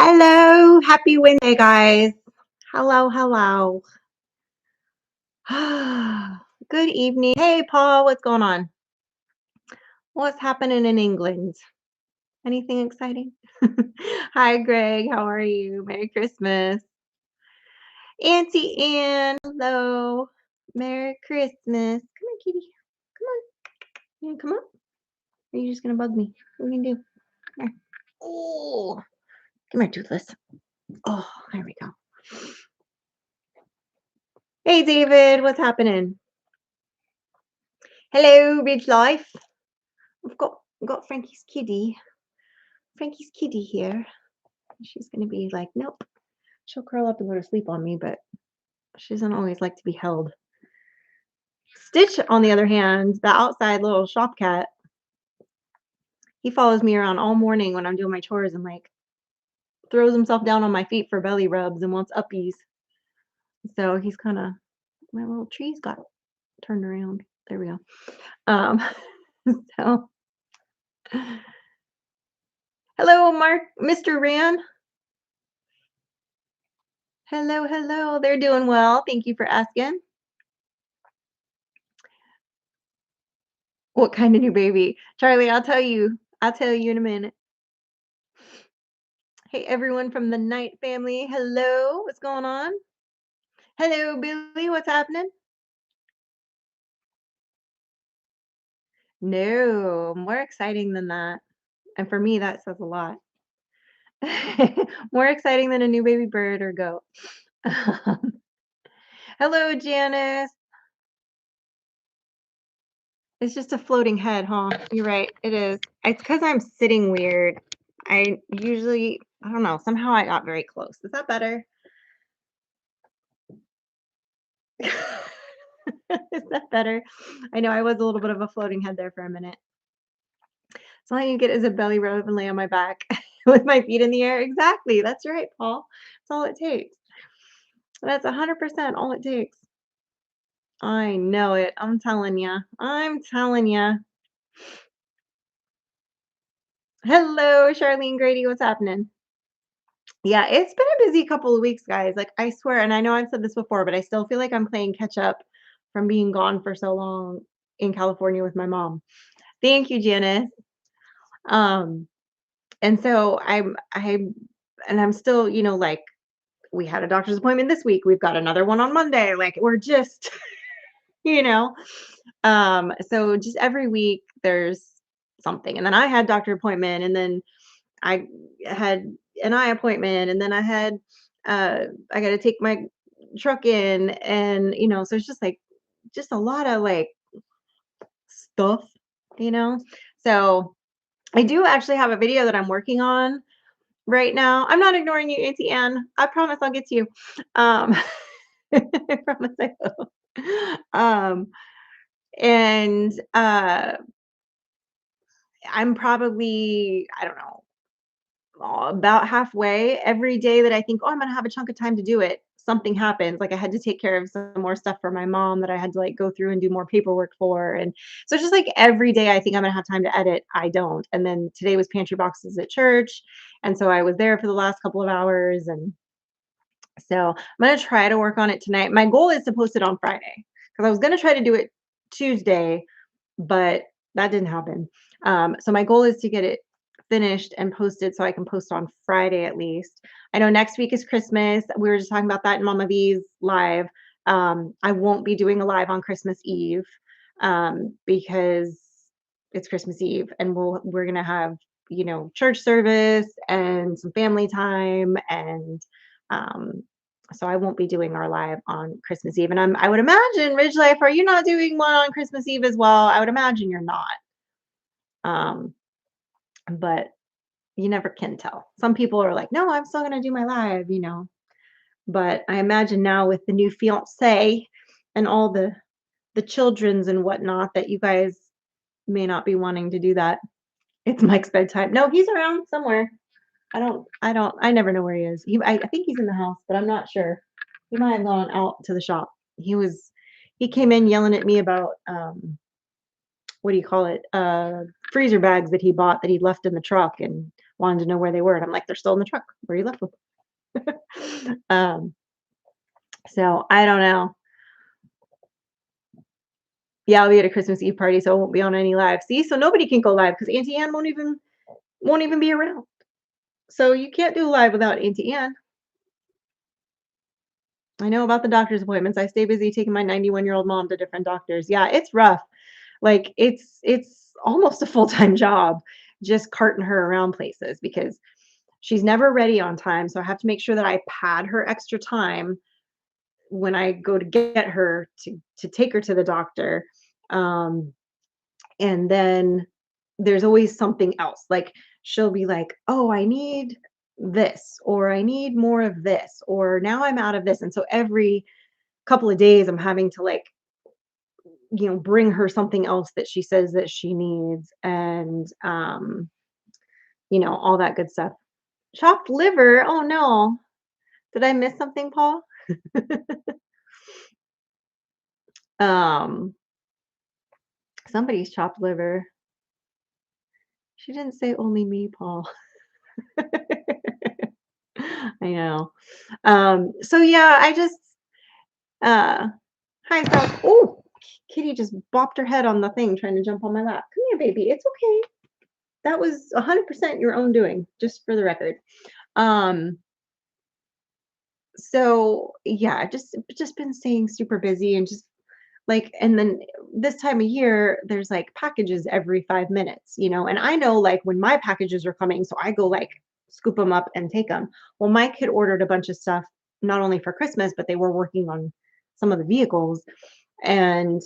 Hello, happy Wednesday, guys. Hello, hello. Good evening. Hey, Paul, what's going on? What's happening in England? Anything exciting? Hi, Greg. How are you? Merry Christmas. Auntie Anne, hello. Merry Christmas. Come on, kitty. Come on. You gonna come up? Or are you just gonna bug me? What are you gonna do? Come here. Oh, come here, Toothless. Oh, there we go. Hey, David, what's happening? Hello, Ridge Life. I've got Frankie's kitty. Frankie's kitty here. She's gonna be like, nope. She'll curl up and go to sleep on me, but she doesn't always like to be held. Stitch, on the other hand, the outside little shop cat, he follows me around all morning when I'm doing my chores and like throws himself down on my feet for belly rubs and wants uppies. So he's kind of my little trees got turned around. There we go. Um, so hello, Mark, Mr. Ran. Hello, hello. They're doing well. Thank you for asking. What kind of new baby? Charlie, I'll tell you. I'll tell you in a minute. Hey, everyone from the Knight family. Hello. What's going on? Hello, Billy. What's happening? No, more exciting than that. And for me, that says a lot. More exciting than a new baby bird or goat. Hello, Janice. It's just a floating head, huh? You're right. It is. It's because I'm sitting weird. I don't know, somehow I got very close. Is that better? Is that better? I know I was a little bit of a floating head there for a minute. So all I need to get is a belly rub and lay on my back with my feet in the air. Exactly. That's right, Paul. That's all it takes. That's 100% all it takes. I know it. I'm telling you. I'm telling you. Hello, Charlene Grady. What's happening? Yeah, it's been a busy couple of weeks, guys. Like, I swear, and I know I've said this before, but I still feel like I'm playing catch up from being gone for so long in California with my mom. Thank you, Janice. Um, and so I'm still, like we had a doctor's appointment this week. We've got another one on Monday. Like we're just, you know. So just every week there's something. And then I had doctor appointment and then I had an eye appointment and then I got to take my truck in and so it's just like just a lot of like stuff, you know. So I do actually have a video that I'm working on right now. I'm not ignoring you, Auntie Anne. I promise I'll get to you. Um, I promise I will. Um, and I'm probably, I don't know, about halfway. Every day that I think, oh, I'm gonna have a chunk of time to do it, something happens. Like I had to take care of some more stuff for my mom that I had to like go through and do more paperwork for. And so it's just like every day I think I'm gonna have time to edit. I don't. And then today was pantry boxes at church. And so I was there for the last couple of hours. And so I'm gonna try to work on it tonight. My goal is to post it on Friday because I was gonna try to do it Tuesday, but that didn't happen. So my goal is to get it finished and posted so I can post on Friday at least. I know next week is Christmas. We were just talking about that in Mama V's live. I won't be doing a live on Christmas Eve because it's Christmas Eve and we're gonna have church service and some family time and um, so I won't be doing our live on Christmas Eve. And I would imagine, Ridge Life, are you not doing one on Christmas Eve as well? I would imagine you're not. Um, but you never can tell. Some people are like, no, I'm still gonna do my live. But I imagine now with the new fiance and all the children's and whatnot that you guys may not be wanting to do that. It's Mike's bedtime. No, he's around somewhere. I never know where he is. I think he's in the house, but I'm not sure. He might have gone out to the shop. He came in yelling at me about what do you call it? Freezer bags that he bought that he left in the truck and wanted to know where they were, and I'm like, "They're still in the truck, where you left them." Um, so I don't know. Yeah, I'll be at a Christmas Eve party, so I won't be on any live. See, so nobody can go live because Auntie Anne won't even be around. So you can't do live without Auntie Anne. I know about the doctor's appointments. I stay busy taking my 91-year-old mom to different doctors. Yeah, it's rough. Like, it's almost a full-time job just carting her around places because she's never ready on time, so I have to make sure that I pad her extra time when I go to get her to take her to the doctor. Um, and then there's always something else. Like, she'll be like, "Oh, I need this," or "I need more of this," or "Now I'm out of this." And so every couple of days, I'm having to, like, bring her something else that she says that she needs, and all that good stuff. Chopped liver? Oh no. Did I miss something, Paul? Um, Somebody's chopped liver. She didn't say only me, Paul. I know. So yeah, I just uh hi Sal. Oh, Kitty just bopped her head on the thing trying to jump on my lap. Come here, baby. It's okay. That was 100% your own doing, just for the record. Um, so yeah, I've just been staying super busy and just like, and then this time of year, there's like packages every 5 minutes, and I know like when my packages are coming, so I go like scoop them up and take them. Well, my kid ordered a bunch of stuff not only for Christmas, but they were working on some of the vehicles. And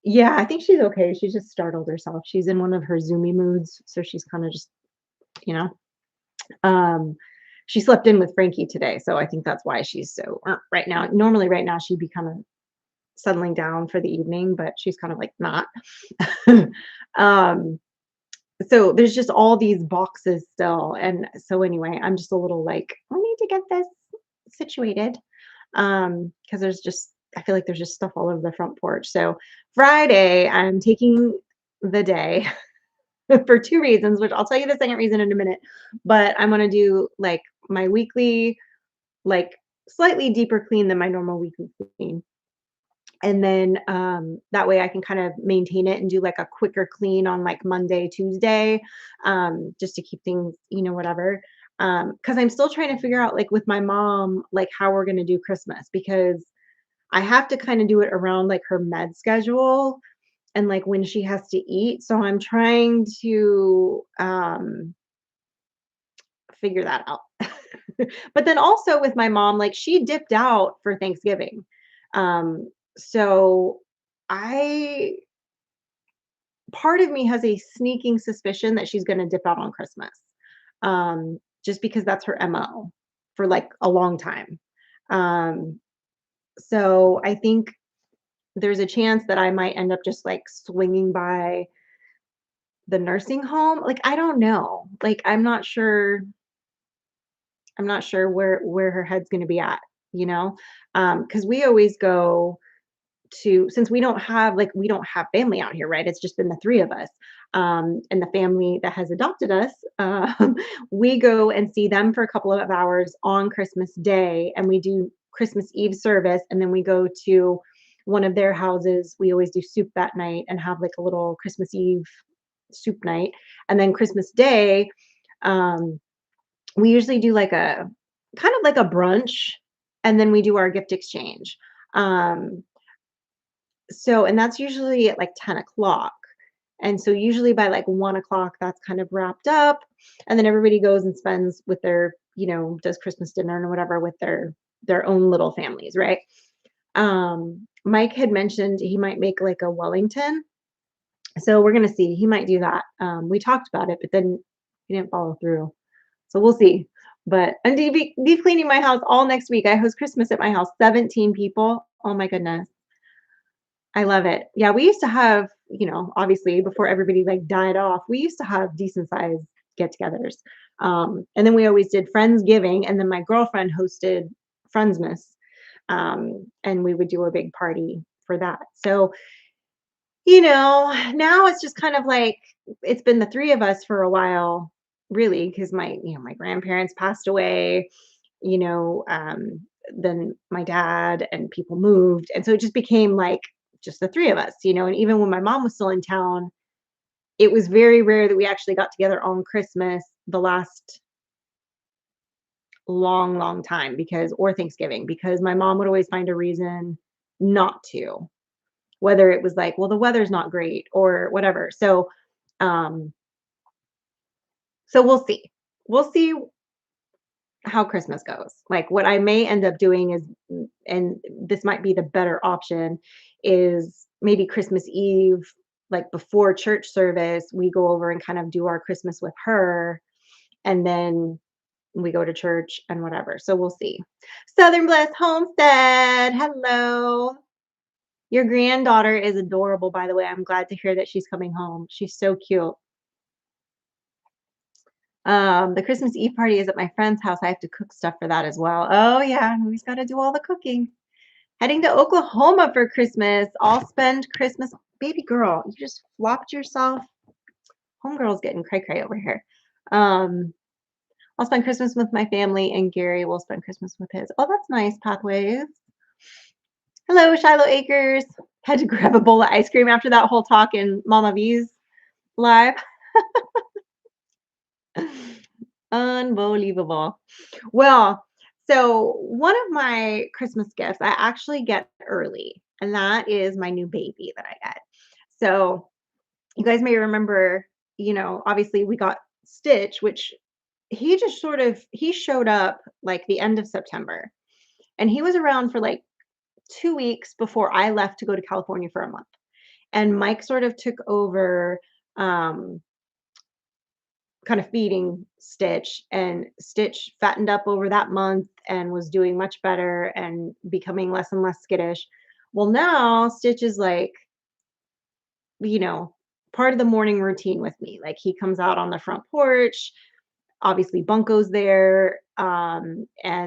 yeah, I think she's okay. She's just startled herself. She's in one of her zoomy moods, so she's kind of just, you know, um, she slept in with Frankie today, so I think that's why she's so right now. Normally, right now she'd be kind of settling down for the evening, but she's kind of like not. um, so there's just all these boxes still, and so anyway, I'm just a little like, I need to get this situated, because there's just I feel like there's just stuff all over the front porch. So Friday, I'm taking the day for 2 reasons, which I'll tell you the second reason in a minute, but I'm gonna do, like, my weekly, like, slightly deeper clean than my normal weekly clean, and then, that way I can kind of maintain it and do, like, a quicker clean on, like, Monday, Tuesday, just to keep things, whatever, because 'cause I'm still trying to figure out, like, with my mom, like, how we're gonna do Christmas because I have to kinda do it around, like, her med schedule and, like, when she has to eat, so I'm trying to, figure that out. But then also with my mom, like, she dipped out for Thanksgiving. So I part of me has a sneaking suspicion that she's gonna dip out on Christmas, just because that's her MO for, like, a long time. Um, so I think there's a chance that I might end up just, like, swinging by the nursing home. Like, I don't know. Like, I'm not sure where her head's gonna be at, you know? Because we always go to since we don't have family out here, right? It's just been the 3 of us, and the family that has adopted us, we go and see them for a couple of hours on Christmas Day, and we do Christmas Eve service, and then we go to one of their houses. We always do soup that night and have, like, a little Christmas Eve soup night, and then Christmas Day, um we usually do like a kind of like a brunch, and then we do our gift exchange. Um, and that's usually at like 10 o'clock. And so usually by like 1 o'clock, that's kind of wrapped up. And then everybody goes and spends with does Christmas dinner and whatever with their own little families, right? Mike had mentioned he might make like a Wellington. So we're gonna see. He might do that. We talked about it, but then he didn't follow through. So we'll see. But I'm deep cleaning my house all next week. I host Christmas at my house, 17 people. Oh my goodness. I love it. Yeah, we used to have, obviously before everybody like died off, we used to have decent sized get-togethers. And then we always did Friendsgiving, and then my girlfriend hosted Friendsmas. And we would do a big party for that. So, now it's just kind of like it's been the 3 of us for a while, really, because my grandparents passed away, you know, then my dad and people moved, and so it just became, like, just the 3 of us, and even when my mom was still in town, it was very rare that we actually got together on Christmas the last long, long time or Thanksgiving, because my mom would always find a reason not to, whether it was like, "Well, the weather's not great," or whatever. Um, so we'll see. We'll see how Christmas goes. Like, what I may end up doing is and this might be the better option, is maybe Christmas Eve, like, before church service, we go over and kind of do our Christmas with her, and then we go to church and whatever. So we'll see. Southern Bliss Homestead, hello. Your granddaughter is adorable, by the way. I'm glad to hear that she's coming home. She's so cute. The Christmas Eve party is at my friend's house. I have to cook stuff for that as well. Oh yeah, he's got to do all the cooking. Heading to Oklahoma for Christmas. I'll spend Christmas. Baby girl, you just flopped yourself. Homegirl's getting cray cray over here. Um, I'll spend Christmas with my family, and Gary will spend Christmas with his. Oh, that's nice, Pathways. Hello, Shiloh Acres. Had to grab a bowl of ice cream after that whole talk in Mama V's live. Unbelievable. Well, so one of my Christmas gifts I actually get early, and that is my new baby that I get. So you guys may remember, obviously we got Stitch, which he showed up like the end of September. And he was around for like 2 weeks before I left to go to California for a month. And Mike sort of took over um kind of feeding Stitch, and Stitch fattened up over that month and was doing much better and becoming less and less skittish. Well, now Stitch is like, you know, part of the morning routine with me. Like, he comes out on the front porch. Obviously, Bunko's there, and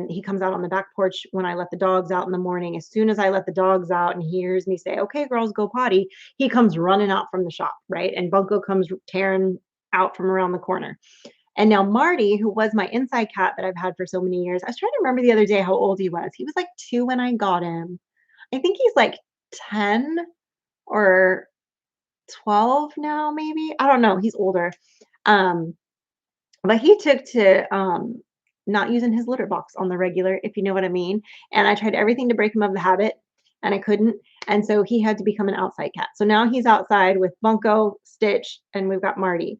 he comes out on the back porch when I let the dogs out in the morning. As soon as I let the dogs out and he hears me say, "Okay, girls, go potty," he comes running out from the shop, right? And Bunko comes tearing out from around the corner. And now Marty, who was my inside cat that I've had for so many years, I was trying to remember the other day how old he was. He was like 2 when I got him. I think he's like 10 or 12 now, maybe. I don't know. He's older. Um, but he took to not using his litter box on the regular, if you know what I mean. And I tried everything to break him of the habit, and I couldn't. And so he had to become an outside cat. So now he's outside with Bunko, Stitch, and we've got Marty.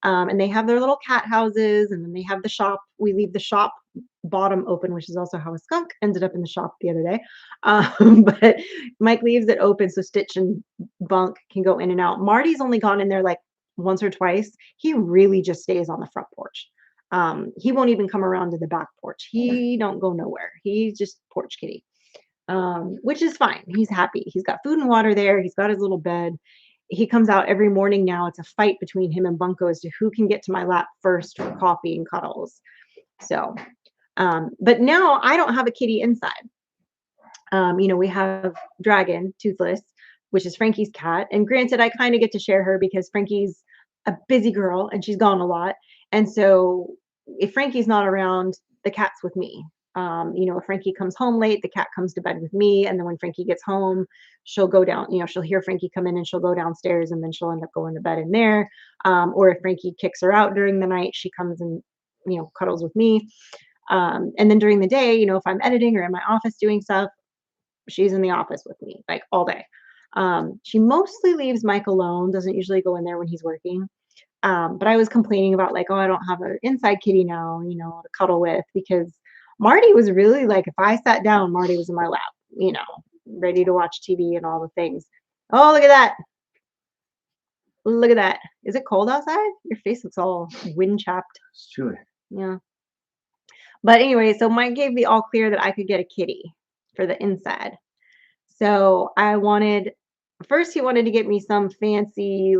And they have their little cat houses, and then they have the shop. We leave the shop bottom open, which is also how a skunk ended up in the shop the other day. But Mike leaves it open so Stitch and Bunk can go in and out. Marty's only gone in there like once or twice. He really just stays on the front porch. He won't even come around to the back porch. He don't go nowhere. He's just porch kitty, which is fine. He's happy. He's got food and water there. He's got his little bed. He comes out every morning now. It's a fight between him and Bunko as to who can get to my lap first for coffee and cuddles. So, but now I don't have a kitty inside. We have Dragon, Toothless, which is Frankie's cat. And granted, I kind of get to share her because Frankie's a busy girl and she's gone a lot. And so if Frankie's not around, the cat's with me. If Frankie comes home late, the cat comes to bed with me. And then when Frankie gets home, she'll go down, she'll hear Frankie come in and she'll go downstairs, and then she'll end up going to bed in there. Or if Frankie kicks her out during the night, she comes and, cuddles with me. And then during the day, if I'm editing or in my office doing stuff, she's in the office with me like all day. She mostly leaves Mike alone, doesn't usually go in there when he's working. But I was complaining about like, oh, I don't have an inside kitty now, to cuddle with, because Marty was really like, if I sat down, Marty was in my lap, ready to watch TV and all the things. Oh, look at that. Look at that. Is it cold outside? Your face looks all wind chapped. It's chilly. Yeah. But anyway, so Mike gave the all clear that I could get a kitty for the inside. So first he wanted to get me some fancy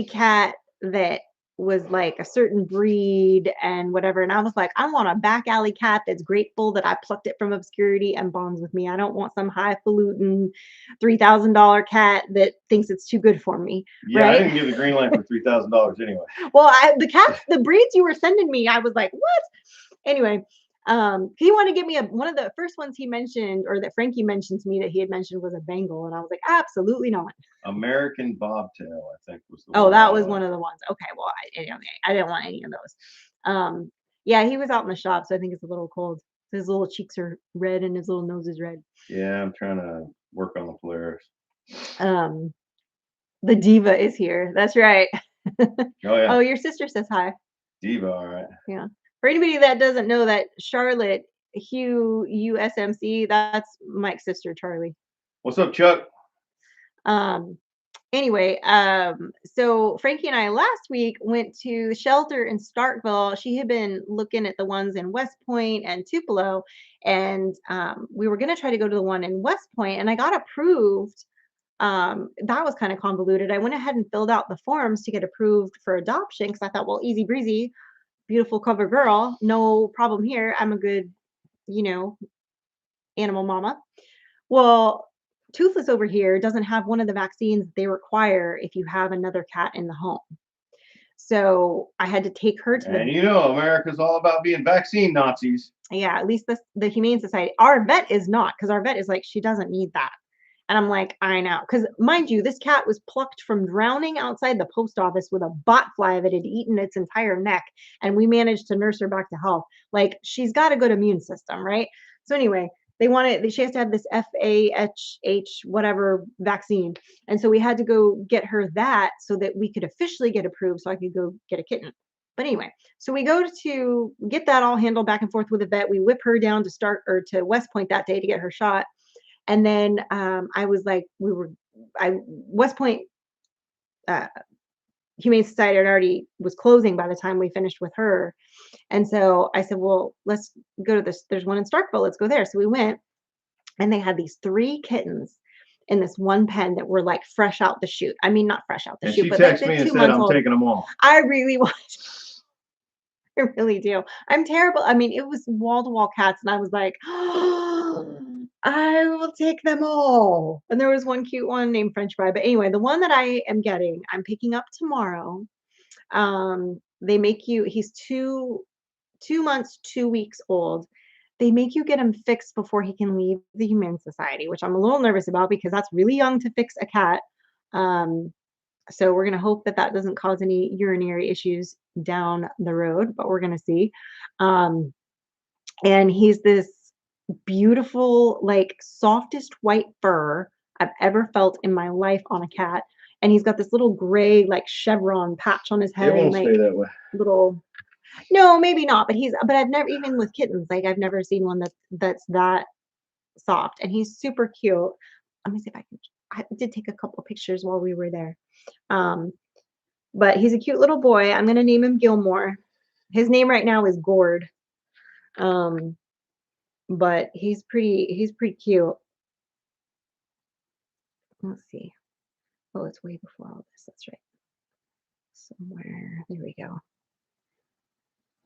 cat that was like a certain breed and whatever. And I was like, I want a back alley cat that's grateful that I plucked it from obscurity and bonds with me. I don't want some highfalutin $3,000 cat that thinks it's too good for me, Yeah, I right? didn't give the green light for $3,000 anyway. Well, the breeds you were sending me, I was like, what? Anyway, he wanted to give me one of the first ones he mentioned, or that Frankie mentioned to me that he had mentioned was a Bengal, and I was like, absolutely not. American bobtail, I think, was the Oh, one that I was wanted. one of the ones. Okay, well, I didn't want any of those. Yeah, he was out in the shop, so I think it's a little cold. His little cheeks are red and his little nose is red. Yeah, I'm trying to work on the Polaris. Um, the diva is here. That's right. Oh yeah, Oh, your sister says hi. Diva, all right. Yeah. For anybody that doesn't know that Charlotte Hugh USMC, that's Mike's sister, Charlie. What's up, Chuck? Um, anyway, so Frankie and I last week went to the shelter in Starkville. She had been looking at the ones in West Point and Tupelo, and we were going to try to go to the one in West Point, and I got approved. That was kind of convoluted. I went ahead and filled out the forms to get approved for adoption because I thought, well, easy breezy, beautiful cover girl, no problem here. I'm a good, you know, animal mama. Well, Toothless over here doesn't have one of the vaccines they require if you have another cat in the home. So I had to take her to And the, you know, America's all about being vaccine Nazis. yeah, at least the Humane Society. Our vet is not, because our vet is like, she doesn't need that. And I'm like, I know. Because mind you, this cat was plucked from drowning outside the post office with a bot fly that had eaten its entire neck. And we managed to nurse her back to health. Like, she's got a good immune system, right? So, anyway, she has to have this FAHH whatever vaccine. And so we had to go get her that so that we could officially get approved so I could go get a kitten. But anyway, so we go to get that all handled back and forth with the vet. We whip her down to West Point that day to get her shot. And then I was like, West Point uh, Humane Society had already was closing by the time we finished with her. And so I said, well, let's go to this. There's one in Starkville. Let's go there. So we went, and they had these 3 kittens in this one pen that were like fresh out the chute. I mean, not fresh out the And chute, she but like texted they're me and two said, months I'm old. taking them all. I really want. I really do. I'm terrible. I mean, it was wall to wall cats, and I was like, I will take them all. And there was one cute one named French fry. But anyway, the one that I am getting, I'm picking up tomorrow. They make you. He's 2 months, 2 weeks old. They make you get him fixed before he can leave the Humane Society, which I'm a little nervous about because that's really young to fix a cat. Um, so we're gonna hope that that doesn't cause any urinary issues down the road, but we're gonna see. Um, and he's this beautiful, like softest white fur I've ever felt in my life on a cat. And he's got this little gray, like chevron patch on his It head and won't like stay that way. little. No, maybe not. But I've never, even with kittens, like I've never seen one that's that soft. And he's super cute. Let me see if I can. I did take a couple pictures while we were there. Um, but he's a cute little boy. I'm gonna name him Gilmore. His name right now is Gord. Um, but he's pretty cute. Let's see. Oh, it's way before all this. That's right. Somewhere. There we go.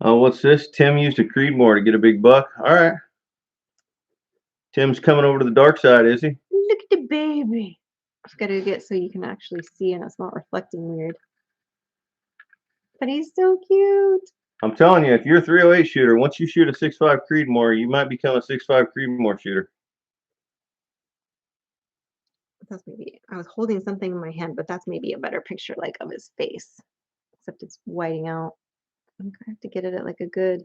Oh, what's this? Tim used a Creedmoor to get a big buck. All right. Tim's coming over to the dark side, is he? Look at the baby. I've got to get so you can actually see and it's not reflecting weird. But he's so cute. I'm telling you, if you're a 308 shooter, once you shoot a 6.5 Creedmoor, you might become a 6.5 Creedmoor shooter. That's maybe I was holding something in my hand, but that's maybe a better picture like of his face. Except it's whiting out. I'm gonna have to get it at like a good.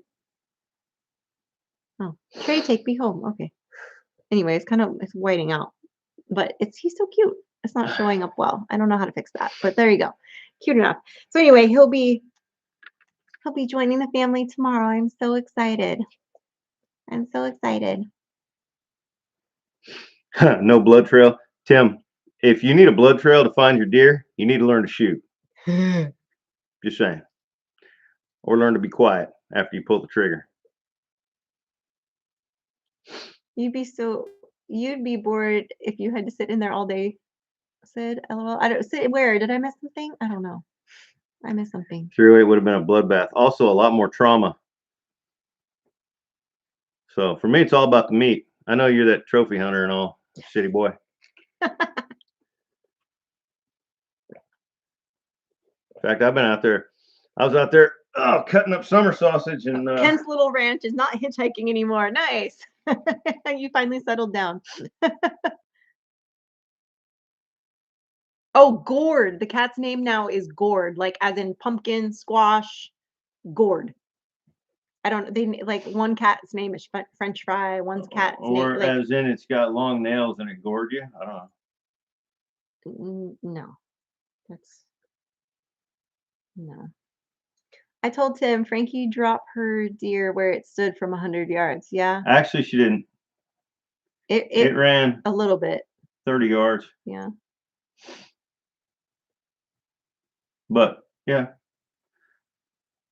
Oh, tray, take me home. Okay. Anyway, it's whiting out, but he's so cute. It's not showing up well. I don't know how to fix that, but there you go. Cute enough. So anyway, he'll be joining the family tomorrow. I'm so excited. I'm so excited. No blood trail. Tim, if you need a blood trail to find your deer, you need to learn to shoot. Just saying. Or learn to be quiet after you pull the trigger. You'd be bored if you had to sit in there all day. Said LOL. I don't sit where? Did I miss something? I don't know. I miss something. 308 would have been a bloodbath. Also, a lot more trauma. So for me, it's all about the meat. I know you're that trophy hunter and all, city boy. In fact, I've been out there. I was out there cutting up summer sausage and Kent's little ranch is not hitchhiking anymore. Nice. You finally settled down. Oh, Gourd. The cat's name now is Gourd, like as in pumpkin, squash, Gourd. I don't they like one cat's name is French fry, one's cat's name or like as in it's got long nails and it gored you. I don't know. no. That's no. I told Tim Frankie drop her deer where it stood from 100 yards. Yeah. Actually, she didn't. It It ran a little bit. 30 yards, Yeah. but yeah,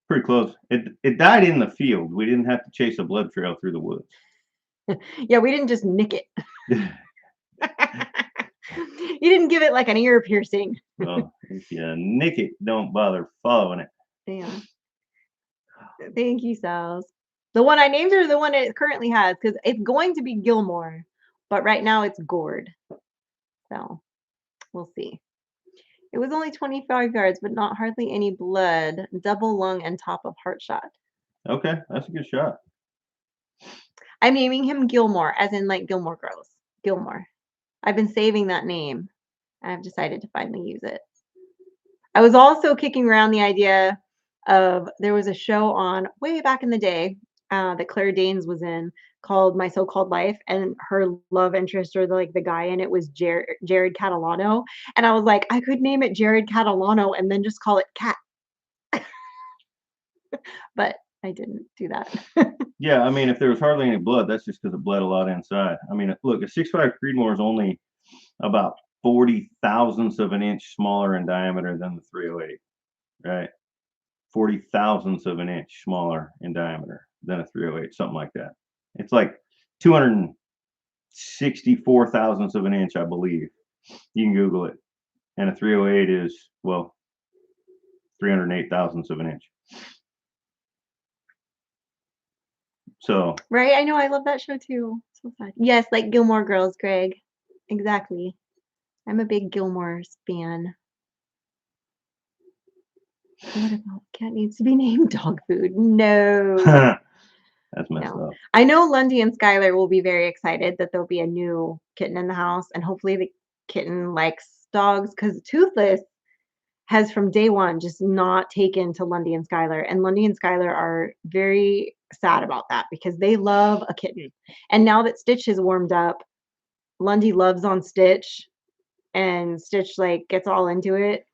pretty close. It died in the field. We didn't have to chase a blood trail through the woods. Yeah, we didn't just nick it. You didn't give it like an ear piercing. Well, if you nick it, don't bother following it. Yeah. Thank you, Sal's. The one I named her, the one it currently has, because it's going to be Gilmore, but right now it's Gourd. So we'll see. It was only 25 yards, but not hardly any blood. Double lung and top of heart shot. Okay, that's a good shot. I'm naming him Gilmore, as in like Gilmore Girls. Gilmore. I've been saving that name. I've decided to finally use it. I was also kicking around the idea of there was a show on way back in the day that Claire Danes was in called My So-Called Life, and her love interest or like the guy in it was Jared Catalano, and I was like, I could name it Jared Catalano and then just call it Cat, but I didn't do that. Yeah, I mean, if there was hardly any blood, that's just because it bled a lot inside. I mean, look, a 6.5 Creedmoor is only about 40 thousandths of an inch smaller in diameter than the 308, right? 40 thousandths of an inch smaller in diameter than a 308, something like that. It's like 264 thousandths of an inch, I believe. You can Google it. And a 308 is, well, 308 thousandths of an inch. So, Right? I know, I love that show too. So fun. Yes, like Gilmore Girls, Greg. Exactly. I'm a big Gilmore's fan. What about cat needs to be named dog food? No. that's messed No. up. I know Lundy and Skylar will be very excited that there'll be a new kitten in the house, and hopefully the kitten likes dogs because Toothless has from day one just not taken to Lundy and Skylar, and Lundy and Skylar are very sad about that because they love a kitten. And now that Stitch is warmed up, Lundy loves on Stitch, and Stitch like gets all into it.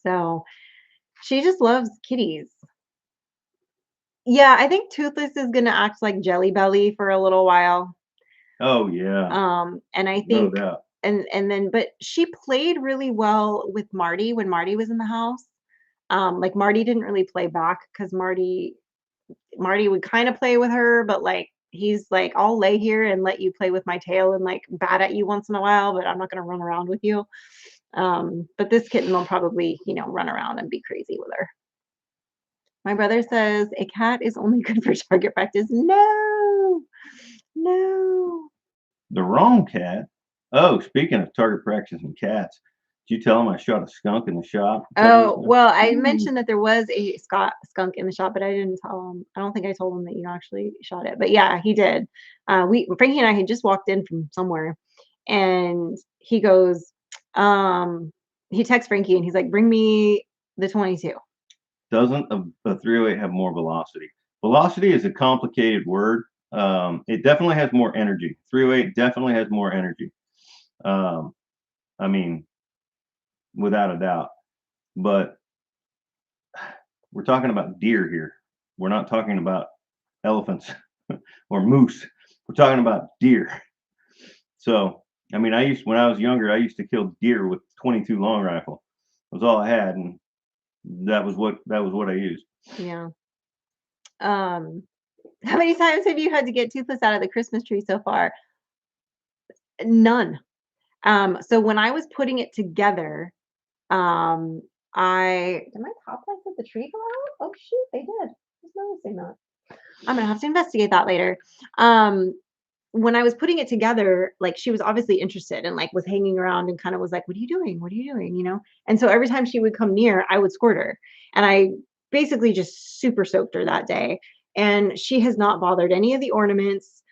So she just loves kitties. Yeah, I think Toothless is gonna act like Jelly Belly for a little while. Oh, yeah, And I no think doubt. and then but she played really well with Marty when Marty was in the house. Like Marty didn't really play back because Marty would kind of play with her, but like he's like, I'll lay here and let you play with my tail and like bat at you once in a while, but I'm not gonna run around with you. But this kitten will probably, run around and be crazy with her. My brother says a cat is only good for target practice. No, no. The wrong cat. Oh, speaking of target practice and cats, did you tell him I shot a skunk in the shop a couple weeks Oh, ago? well, I mentioned that there was a skunk in the shop, but I didn't tell him. I don't think I told him that you actually shot it. But yeah, he did. Frankie and I had just walked in from somewhere, and he goes, he texts Frankie and he's like, "Bring me the 22." Doesn't a 308 have more velocity? Velocity is a complicated word. It definitely has more energy. 308 definitely has more energy. Um, I mean, without a doubt. But we're talking about deer here. We're not talking about elephants or moose. We're talking about deer. So, I mean, when I was younger, I used to kill deer with 22 long rifle. It was all I had, and that was what I used. Yeah. Um, how many times have you had to get Toothless out of the Christmas tree so far? None. So when I was putting it together, um, Did my top lights of the tree go out? Oh shoot, they did. I was noticing that. I'm gonna have to investigate that later. Um, when I was putting it together, like she was obviously interested and like was hanging around and kind of was like, "What are you doing? What are you doing?" And so every time she would come near, I would squirt her, and I basically just super soaked her that day. And she has not bothered any of the ornaments.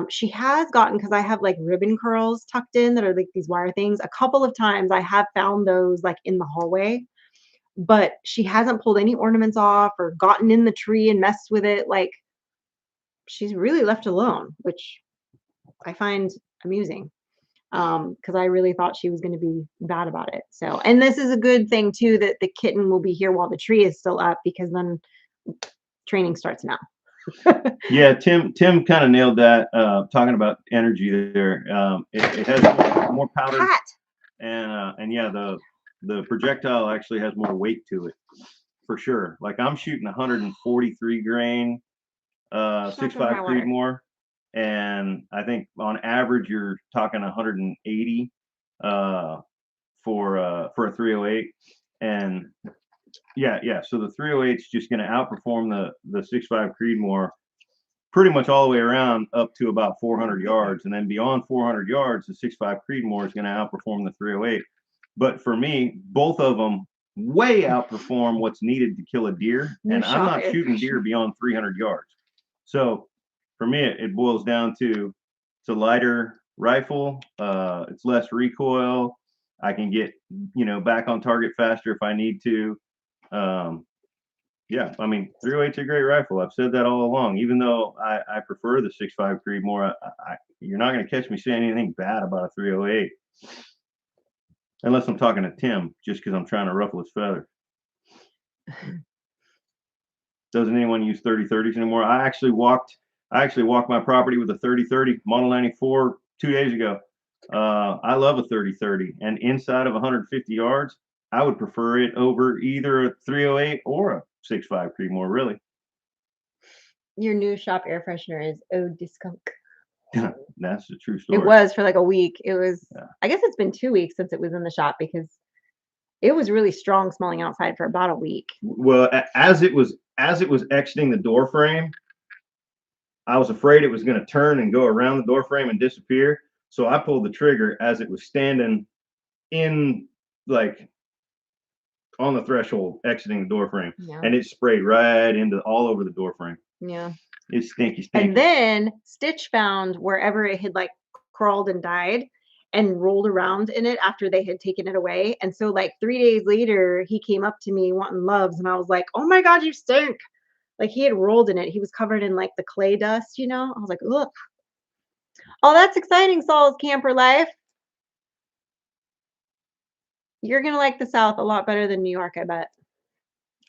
She has gotten because I have like ribbon curls tucked in that are like these wire things. A couple of times I have found those like in the hallway, but she hasn't pulled any ornaments off or gotten in the tree and messed with it. Like she's really left alone, which I find amusing because I really thought she was going to be bad about it. So, and this is a good thing too that the kitten will be here while the tree is still up because then training starts now. Yeah, Tim kind of nailed that. Talking about energy there, it has more powder, Cat. and yeah, the projectile actually has more weight to it for sure. Like I'm shooting 143 grain, She's not 6.5 drinking my water. Creedmoor, and I think on average you're talking 180 uh, for a 308, and yeah. So the 308 is just going to outperform the 6.5 Creedmoor pretty much all the way around up to about 400 yards, and then beyond 400 yards, the 6.5 Creedmoor is going to outperform the 308. But for me, both of them way outperform what's needed to kill a deer, New and I'm shop not air shooting deer freshener. beyond 300 yards. So for me, it boils down to it's a lighter rifle, it's less recoil. I can get back on target faster if I need to. Um, yeah, I mean, 308's a great rifle. I've said that all along. Even though I prefer the 6.5 Creedmoor, you're not going to catch me saying anything bad about a 308, unless I'm talking to Tim, just because I'm trying to ruffle his feathers. Doesn't anyone use 30-30s anymore? I actually walked my property with a 30-30 Model 94 2 days ago. I love a 30-30, and inside of 150 yards, I would prefer it over either a 308 or a 6.5 Creedmoor, really. Your new shop air freshener is Ode to Skunk. That's the true It story. was for like a week. It was, Yeah. I guess it's been 2 weeks since it was in the shop because it was really strong smelling outside for about a week. Well, as it was exiting the door frame, I was afraid it was going to turn and go around the door frame and disappear. So I pulled the trigger as it was standing in, like, on the threshold, exiting the door frame, Yeah. and it sprayed right into all over the door frame. Yeah. It's stinky, And stinky. then Stitch found wherever it had like crawled and died and rolled around in it after they had taken it away. And so like 3 days later, he came up to me wanting loves, and I was like, "Oh my God, you stink!" Like he had rolled in it. He was covered in like the clay dust. I was like, "Look, oh, that's exciting, Saul's camper life. You're gonna like the South a lot better than New York, I bet."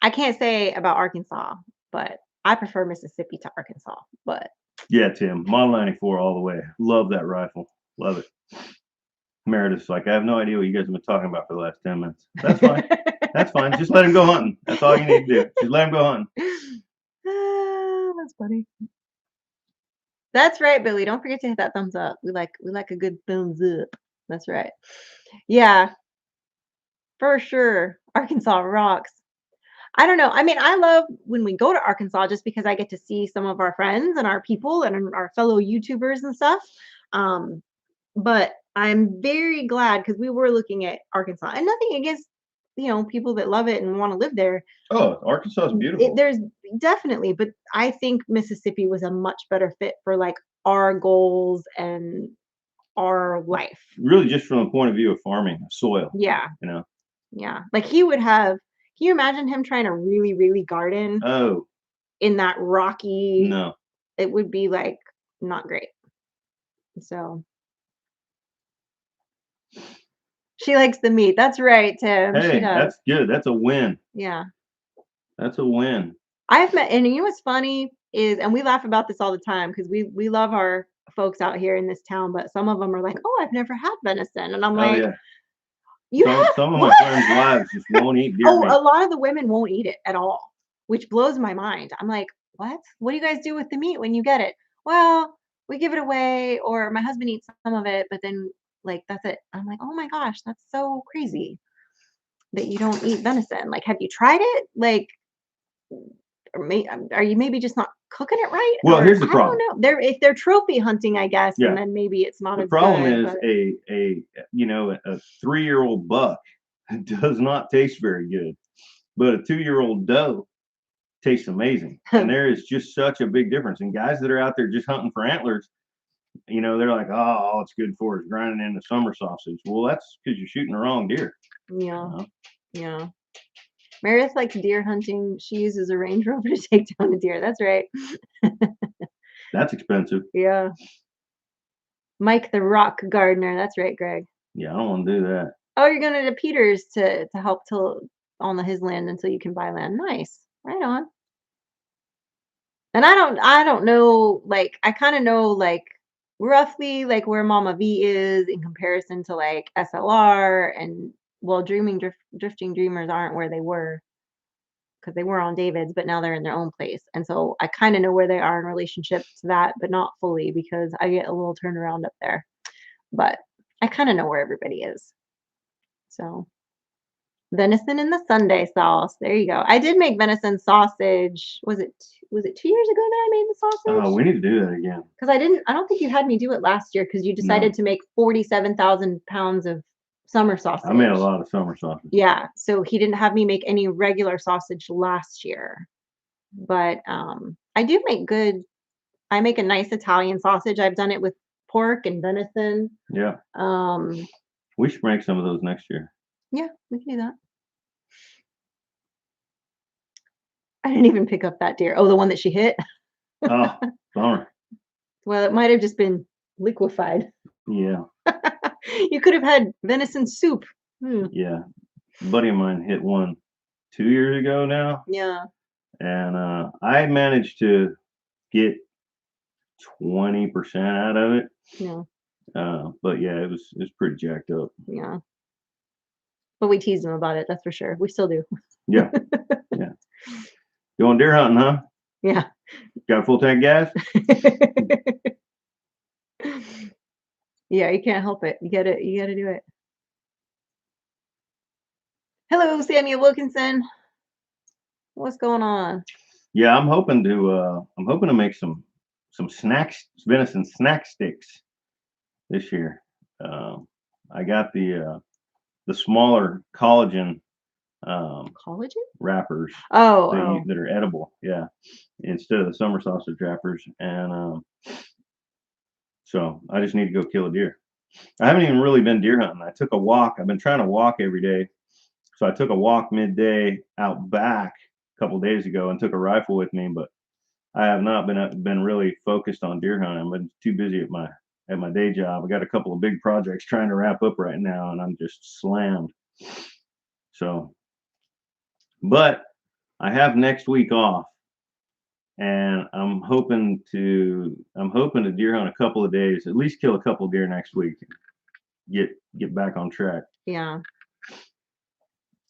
I can't say about Arkansas, but I prefer Mississippi to Arkansas. But Yeah, Tim, Model 94 all the way. Love that rifle. Love it. Meredith's like, I have no idea what you guys have been talking about for the last 10 minutes. That's fine. That's fine. Just let him go hunting. That's all you need to do. Just let him go hunting. That's funny. That's right, Billy. Don't forget to hit that thumbs up. We like a good thumbs up. That's right. Yeah, for sure. Arkansas rocks. I don't know. I mean, I love when we go to Arkansas just because I get to see some of our friends and our people and our fellow YouTubers and stuff. Um, but I'm very glad because we were looking at Arkansas and nothing against, people that love it and want to live there. Oh, Arkansas is beautiful. There's definitely, but I think Mississippi was a much better fit for like our goals and our life. Really, just from the point of view of farming, soil, Yeah. you know. Yeah. Like he would have, can you imagine him trying to really, really garden Oh, in that rocky, no. it would be like not great. So she likes the meat. That's right, Tim. She Hey, does. that's good. That's a win. Yeah. That's a win. I've met, and what's funny is, and we laugh about this all the time because we love our folks out here in this town, but some of them are like, "Oh, I've never had venison," and I'm Oh like, yeah. "You have Some of my what?" friends' wives just won't eat deer Oh, meat. a lot of the women won't eat it at all, which blows my mind. I'm like, "What? What do you guys do with the meat when you get it?" Well, we give it away, or my husband eats some of it, but then like that's it. I'm like, "Oh my gosh, that's so crazy." that you don't eat venison. Like, have you tried it? Like, or are you maybe just not cooking it right? Well, Or here's the I don't problem. know. If they're trophy hunting, I guess, and Yeah, then maybe it's not the as problem good. is But a 3-year-old buck does not taste very good, but a 2-year-old doe tastes amazing. And there is just such a big difference. And guys that are out there just hunting for antlers, they're like, oh, all it's good for is grinding in the summer sausage. Well, that's because you're shooting the wrong deer. yeah, You know? yeah. Meredith likes deer hunting. She uses a Range Rover to take down a deer. That's right. That's expensive. Yeah. Mike the Rock Gardener. That's right, Greg. Yeah, I don't want to do that. Oh, you're going to Peters to help till on his land until you can buy land. Nice. Right on. And I don't know, like, I kind of know like roughly like where Mama V is in comparison to like SLR and well, Drifting Dreamers aren't where they were because they were on David's, but now they're in their own place. And so I kind of know where they are in relationship to that, but not fully because I get a little turned around up there. But I kind of know where everybody is. So venison in the Sunday sauce. There you go. I did make venison sausage. Was it 2 years ago that I made the Oh, sausage? we need to do that again. Because I don't think you had me do it last year because you decided No, to make 47,000 pounds of summer I made a sausage. lot of summer sausage. Yeah, so he didn't have me make any regular sausage last year. But I do make good, I make a nice Italian sausage. I've done it with pork and venison. Yeah, Um, we should make some of those next year. yeah, we can do that. I didn't even pick up that deer. Oh, the one that she hit? Oh, bummer. Well, it might have just been liquefied. Yeah, You could have had venison soup. Hmm. yeah. A buddy of mine hit one 2 years ago now, Yeah, and I managed to get 20% out of it. yeah, But yeah, it was pretty jacked up. yeah. But we teased him about it, that's for sure. We still do. Yeah, yeah. Going deer hunting, huh? Yeah. Got a full tank of gas? Yeah, you can't help it. You gotta do it. Hello, Samuel Wilkinson. What's going on? Yeah, I'm hoping to make some snacks, venison snack sticks this year. Um, I got the smaller collagen Collagen? wrappers Oh, that oh. that are edible. Yeah, instead of the summer sausage wrappers, and so I just need to go kill a deer. I haven't even really been deer hunting. I took a walk. I've been trying to walk every day, so I took a walk midday out back a couple days ago and took a rifle with me, but I have not been really focused on deer hunting. I've been too busy at my day job. I got a couple of big projects trying to wrap up right now, and I'm just slammed. So, but I have next week off, and I'm hoping to deer hunt a couple of days, at least kill a couple of deer next week, get back on track. Yeah,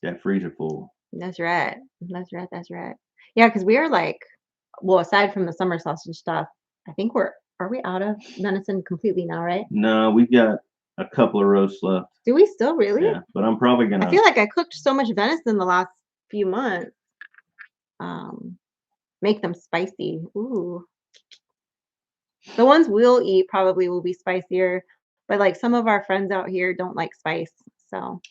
That freezer full. that's right. That's right, that's right. Yeah, because we are like, well, aside from the summer sausage stuff, I think are we out of venison completely now, right? No, we've got a couple of roasts left. Do we still really? Yeah, but I'm probably I gonna. feel like I cooked so much venison the last few months. Um, make them spicy. Ooh. The ones we'll eat probably will be spicier, but like some of our friends out here don't like spice. So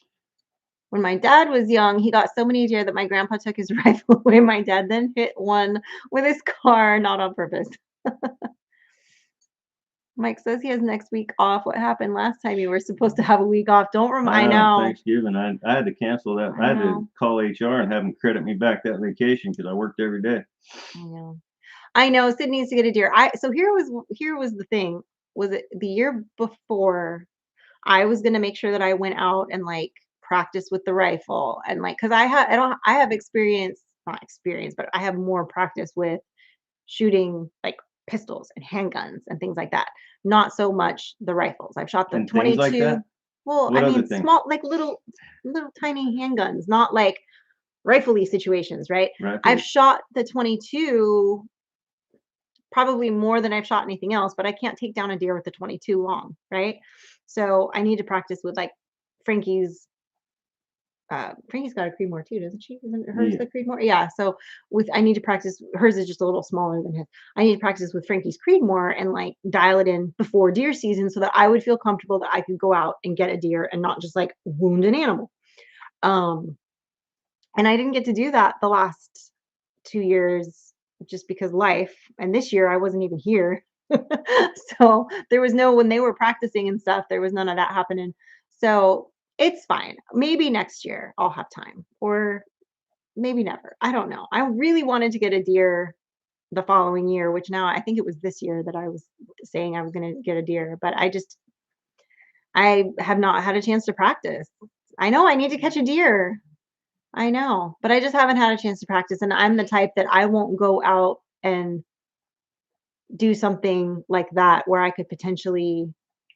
when my dad was young, he got so many deer that my grandpa took his rifle away. My dad then hit one with his car, not on purpose. Mike says he has next week off. What happened last time you were supposed to have a week off? Don't remind. I I know know. Thanksgiving. I had to cancel that. I I had to know. call HR and have them credit me back that vacation because I worked every day. I know. I know. Sid needs to get a deer. I so here was the thing. Was it the year before? I was gonna make sure that I went out and like practice with the rifle and like because I have experience, not experience, but I have more practice with shooting like pistols and handguns and things like that. Not so much the rifles. I've shot the And things like 22. that. Well, I What other mean things? small like little tiny handguns, not like rifle-y situations, right? I've Rifles. shot the 22 probably more than I've shot anything else, but I can't take down a deer with the 22 long, right? So I need to practice with like Frankie's Frankie's got a Creedmoor too, doesn't she? Isn't hers Yeah. the Creedmoor? Yeah. So I need to practice. Hers is just a little smaller than his. I need to practice with Frankie's Creedmoor and like dial it in before deer season so that I would feel comfortable that I could go out and get a deer and not just like wound an animal. Um, and I didn't get to do that the last 2 years just because life. And this year I wasn't even here. So there was no, when they were practicing and stuff, there was none of that happening. So it's fine. Maybe next year I'll have time or maybe never. I don't know. I really wanted to get a deer the following year, which now I think it was this year that I was saying I was going to get a deer, but I have not had a chance to practice. I know I need to catch a deer. I know, but I just haven't had a chance to practice, and I'm the type that I won't go out and do something like that where I could potentially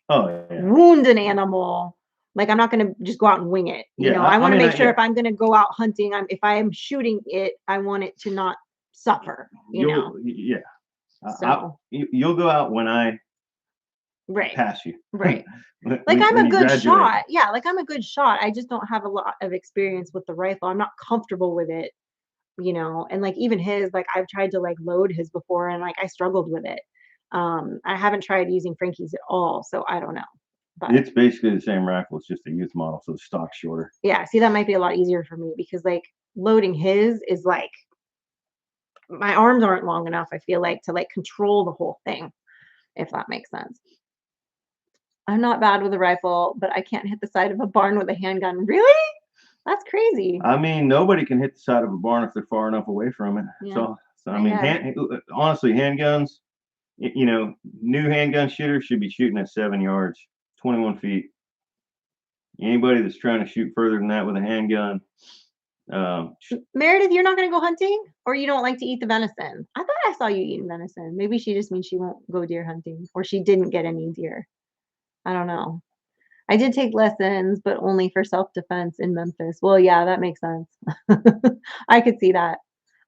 Oh yeah. wound an animal. Like, I'm not gonna just go out and wing it, you Yeah. know? I I wanna mean, make sure yeah. if I'm gonna go out hunting, if I am shooting it, I want it to not suffer, you know? Yeah. So You'll go out when I right, pass you. right. when Like, I'm when a you good graduate. shot. Yeah, like, I'm a good shot. I just don't have a lot of experience with the rifle. I'm not comfortable with it. You know, and like even his, like I've tried to like load his before and like I struggled with it. I haven't tried using Frankie's at all, so I don't know. But It's basically the same rifle. It's just a youth model, so the stock's shorter. yeah, see that might be a lot easier for me because like loading his is like my arms aren't long enough, I feel like, to like control the whole thing, if that makes sense. I'm not bad with a rifle, but I can't hit the side of a barn with a handgun. Really? That's crazy. I mean, nobody can hit the side of a barn if they're far enough away from it. Yeah, So I I mean, guess. honestly, handguns. New handgun shooters should be shooting at 7 yards, 21 feet. Anybody that's trying to shoot further than that with a handgun, um, Meredith, you're not gonna go hunting? Or you don't like to eat the venison? I thought I saw you eating venison. Maybe she just means she won't go deer hunting, or she didn't get any deer. I don't know. I did take lessons, but only for self-defense in Memphis. Well, yeah, that makes sense. I could see that.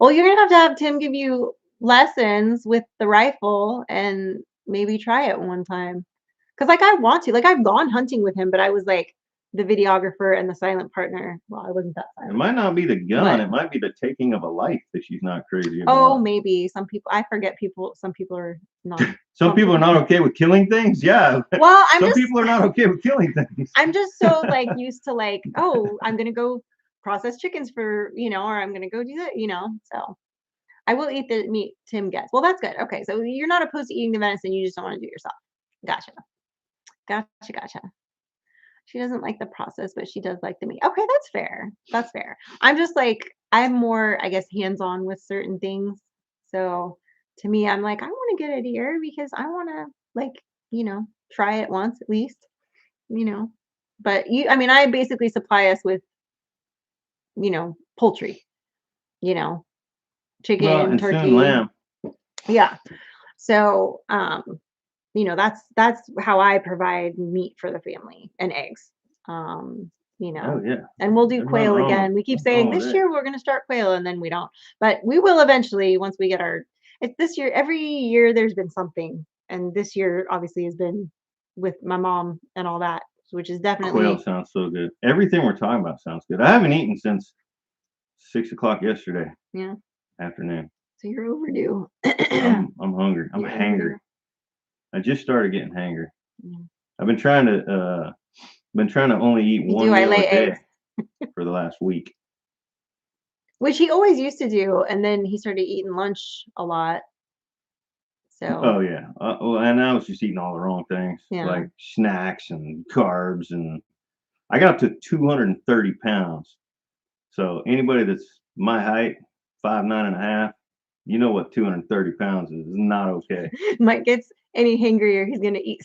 Well, you're gonna have Tim give you lessons with the rifle and maybe try it one time. 'Cause, like, I want to. Like, I've gone hunting with him, but I was, like, the videographer and the silent partner. Well, I wasn't that it silent, might not be the gun. but It might be the taking of a life that she's not crazy oh, about. maybe some people, I forget people, some people are not Some people are comfortable. not okay with killing things. Yeah, Well, some people are not okay with killing things. I'm just so, like, used to, like, "Oh, I'm gonna go process chickens for," or "I'm gonna go do that," so I will eat the meat Tim gets. Well, that's good. Okay, so you're not opposed to eating the venison, you just don't wanna do it yourself. Gotcha. Gotcha, gotcha. She doesn't like the process, but she does like the meat. Okay, that's fair. That's fair. I'm just like, I'm more, I guess, hands-on with certain things. So to me, I'm like, I want to get a deer because I want to like, you know, try it once at least, you know. But I mean, I basically supply us with, poultry, you know, Well, chicken, and soon turkey. lamb. Yeah. So, that's how I provide meat for the family and eggs. Um, Oh yeah, and we'll do there's nothing quail wrong with again. We keep nothing wrong saying with this it. year we're going to start quail and then we don't. But we will eventually once we get our it's this year every year there's been something. And this year obviously has been with my mom and all that, which is Quail definitely sounds so good. Everything we're talking about sounds good. I haven't eaten since 6 o'clock yesterday yeah. afternoon. So you're overdue. I'm hungry. I'm You're hangry. overdue. I just started getting hangry. Yeah. I've been trying to only eat You do, one I meal lay a day eggs. for the last week. Which he always used to do, and then he started eating lunch a lot. Oh So, yeah. Well, and I was just eating all the wrong things, yeah. like snacks and carbs, and I got up to 230 pounds. So anybody that's my height, 5'9.5", you know what 230 pounds is. It's not okay. Mike gets any hungrier, he's gonna eat.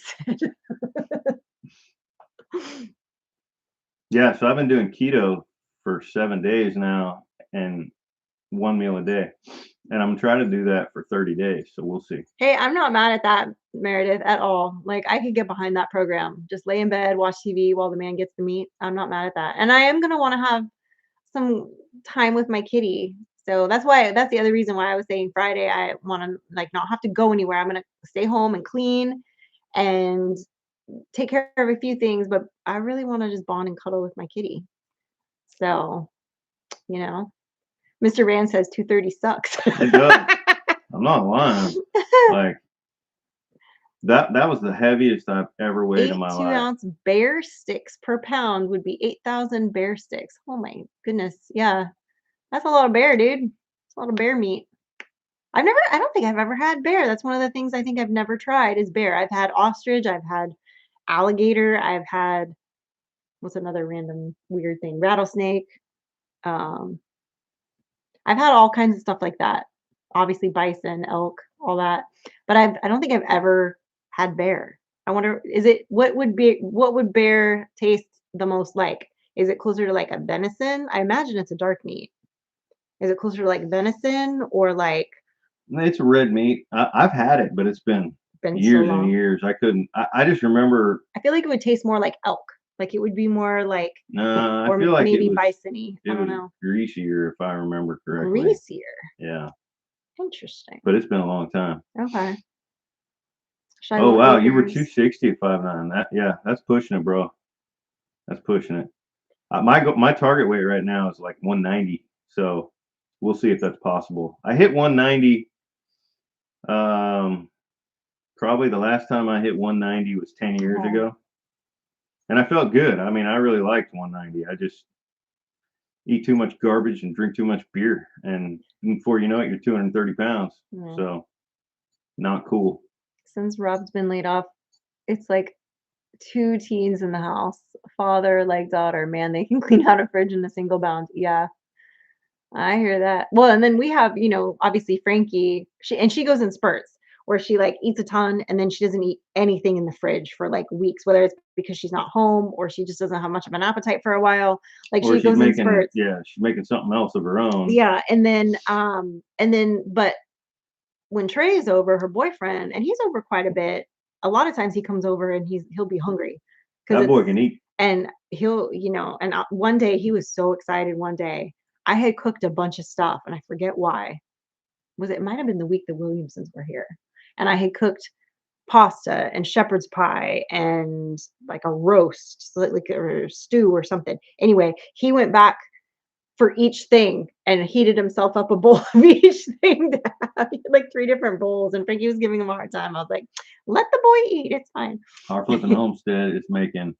Yeah, so I've been doing keto for 7 days now, and one meal a day, and I'm trying to do that for 30 days. So we'll see. Hey, I'm not mad at that, Meredith, at all. Like, I could get behind that program. Just lay in bed, watch TV while the man gets the meat. I'm not mad at that. And I am gonna wanna have some time with my kitty. So that's the other reason why I was saying Friday, I wanna, like, not have to go anywhere. I'm gonna stay home and clean and take care of a few things, but I really wanna just bond and cuddle with my kitty. So, you know, Mr. Rand says 230 sucks. It does. I'm not lying. Like that was the heaviest I've ever weighed in Eight my life. 2-ounce bear sticks per pound would be 8,000 bear sticks. Oh my goodness. Yeah. That's a lot of bear, dude. It's a lot of bear meat. I don't think I've ever had bear. That's one of the things I think I've never tried is bear. I've had ostrich, I've had alligator, I've had what's another random weird thing? Rattlesnake. Um, I've had all kinds of stuff like that. Obviously bison, elk, all that. But I don't think I've ever had bear. I wonder is it what would bear taste the most like? Is it closer to like a venison? I imagine it's a dark meat. Is it closer to like venison or like It's a red meat. I've had it, but it's been been so years and long? years. I couldn't. I just remember. I feel like it would taste more like elk. Like it would be more like Nah, I or feel like maybe bison-y. it I don't was know. greasier if I remember correctly. Greasier. Yeah, Interesting. but it's been a long time. Okay. Should I Oh look wow, up you were yours? 260 at 5'9". That's pushing it, bro. That's pushing it. My target weight right now is like 190. So we'll see if that's possible. I hit 190. Um, Probably the last time I hit 190 was 10 years Oh, ago, and I felt good. I mean, I really liked 190. I just eat too much garbage and drink too much beer, and before you know it, you're 230 pounds. yeah. So not cool. Since Rob's been laid off, it's like 2 teens in the house, father like daughter. Man, they can clean out a fridge in a single bound. Yeah, I hear that. Well, and then we have, obviously Frankie, she goes in spurts where she like eats a ton and then she doesn't eat anything in the fridge for like weeks, whether it's because she's not home or she just doesn't have much of an appetite for a while. Like Or she she's goes in making, spurts. yeah, she's making something else of her own. Yeah, but when Trey's over, her boyfriend, and he's over quite a bit, a lot of times he comes over and he'll be hungry because That it's boy can eat. and he'll, and one day he was so excited. One day I had cooked a bunch of stuff and I forget why. It might have been the week the Williamsons were here, and I had cooked pasta and shepherd's pie and like a roast, so like or a stew or something. Anyway, he went back for each thing and heated himself up a bowl of each thing to have. He had like 3 different bowls, and Frankie was giving him a hard time. I was like, "Let the boy eat, it's fine." Our flipping homestead is making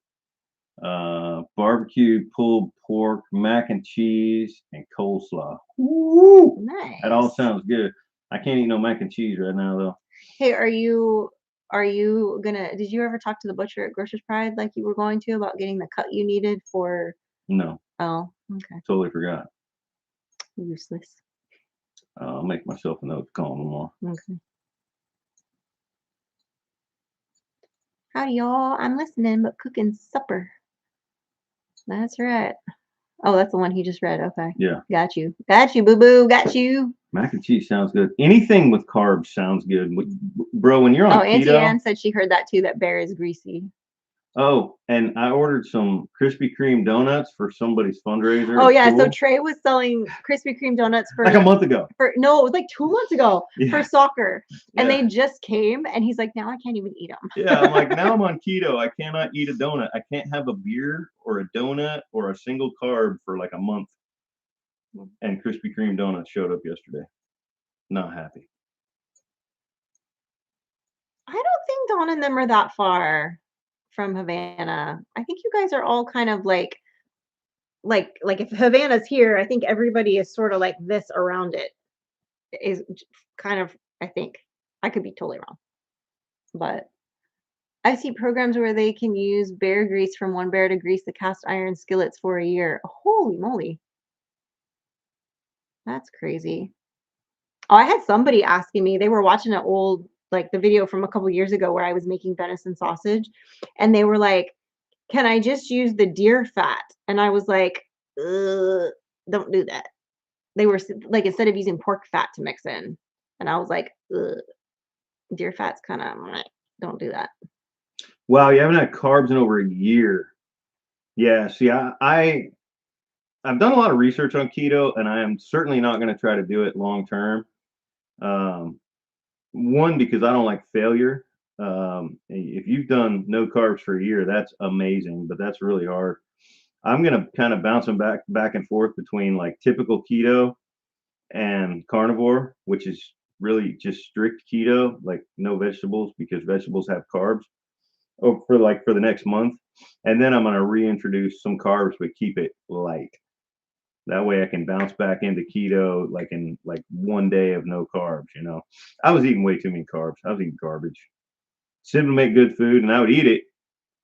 barbecue pulled pork, mac and cheese, and coleslaw. Woo! That all Nice. sounds good. I can't eat no mac and cheese right now though. Hey, are you gonna did you ever talk to the butcher at Grocer's Pride like you were going to about getting the cut you needed for No, oh, okay. totally forgot. Useless. I'll make myself a note to call them tomorrow. Okay. Howdy y'all. I'm listening but cooking supper. That's right. Oh, that's the one he just read. Okay. Yeah, Got you. Got you, boo boo. Got you. mac and cheese sounds good. Anything with carbs sounds good. Bro, when you're Oh, on Auntie keto, Ann said she heard that too, that bear is greasy. oh, and I ordered some Krispy Kreme donuts for somebody's fundraiser Oh at yeah, so school Trey was selling Krispy Kreme donuts like a month ago. for no, it was like 2 months ago for Yeah, soccer. And yeah. they just came and he's like, now I can't even eat Yeah, I'm like, them. now I'm on keto. I cannot eat a donut. I can't have a beer or a donut or a single carb for like a month. And Krispy Kreme donuts showed up yesterday. Not happy. I don't think Dawn and them are that far from Havana. I think you guys are all kind of like if Havana's here, I think everybody is sort of like this around it. Is kind of I think. I could be totally wrong. But I see programs where they can use bear grease from one bear to grease the cast iron skillets for a year. Holy moly. That's crazy. Oh, I had somebody asking me, they were watching an old like the video from a couple years ago where I was making venison sausage, and they were like, "Can I just use the deer fat?" And I was like, "Ugh, don't do that." They were like, instead of using pork fat to mix in, and I was like, "Ugh, deer fat's kind of don't do that." Wow, you haven't had carbs in over a year. Yeah, see, I've done a lot of research on keto, and I am certainly not going to try to do it long term. Um, One, because I don't like failure. If you've done no carbs for a year, that's amazing, but that's really hard. I'm gonna kind of bounce them back and forth between like typical keto and carnivore, which is really just strict keto, like no vegetables because vegetables have carbs. Oh, for the next month, and then I'm gonna reintroduce some carbs but keep it light. That way I can bounce back into keto like in like 1 day of no carbs. I was eating way too many carbs. I was eating garbage. Simply make good food, and I would eat it,